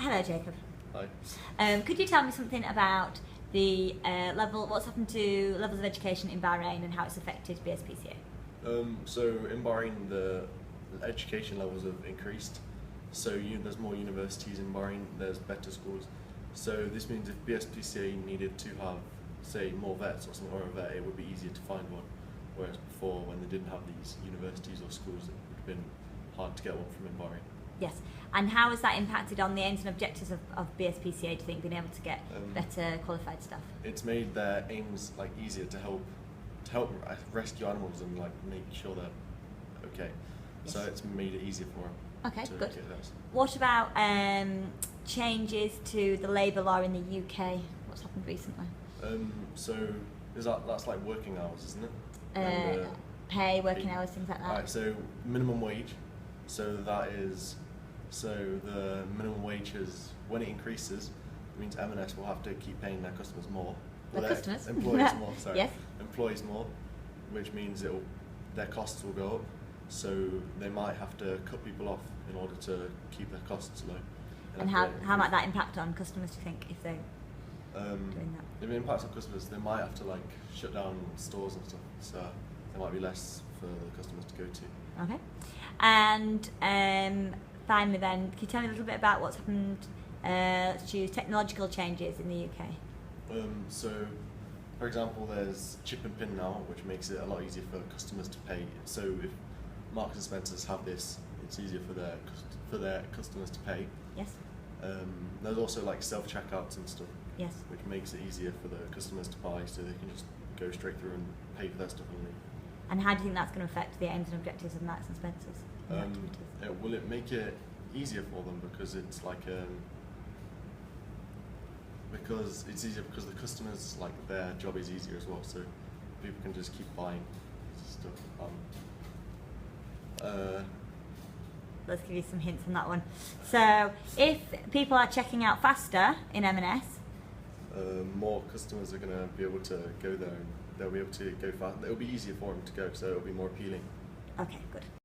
Hello, Jacob. Hi. Could you tell me something about the what's happened to levels of education in Bahrain and how it's affected BSPCA? So in Bahrain, the education levels have increased. So there's more universities in Bahrain, there's better schools. So this means if BSPCA needed to have, say, more vets or something, or a vet, it would be easier to find one. Whereas before, when they didn't have these universities or schools, it would have been hard to get one from in Bahrain. Yes. And how has that impacted on the aims and objectives of BSPCA, do you think, being able to get better qualified staff? It's made their aims easier to help rescue animals and make sure they're okay. Yes. So it's made it easier for them. Okay, to good. get those. What about changes to the labour law in the UK? What's happened recently? So that's like working hours, isn't it? Pay, working hours, things like that. Right, so minimum wage. So the minimum wage is, when it increases, it means M&S will have to keep paying their customers more. Their customers? Employees more, sorry. Yes. Employees more, which means their costs will go up. So they might have to cut people off in order to keep their costs low. And how might that impact on customers, do you think, if they're doing that? If it impacts on customers, they might have to shut down stores and stuff. So there might be less for the customers to go to. Okay. And finally then, can you tell me a little bit about what's happened, let's choose technological changes in the UK? So, for example, there's chip and pin now, which makes it a lot easier for customers to pay. So if Marks and Spencers have this, it's easier for their customers to pay. Yes. There's also self-checkouts and stuff. Yes. Which makes it easier for the customers to buy, so they can just go straight through and pay for their stuff and leave. And how do you think that's going to affect the aims and objectives of Marks and Spencers? Will it make it easier for them because it's because it's easier because the customers their job is easier as well, so people can just keep buying stuff. Let's give you some hints on that one. So if people are checking out faster in M&S, more customers are going to be able to go there and they'll be able to go fast. It'll be easier for them to go, so it'll be more appealing. okay, good.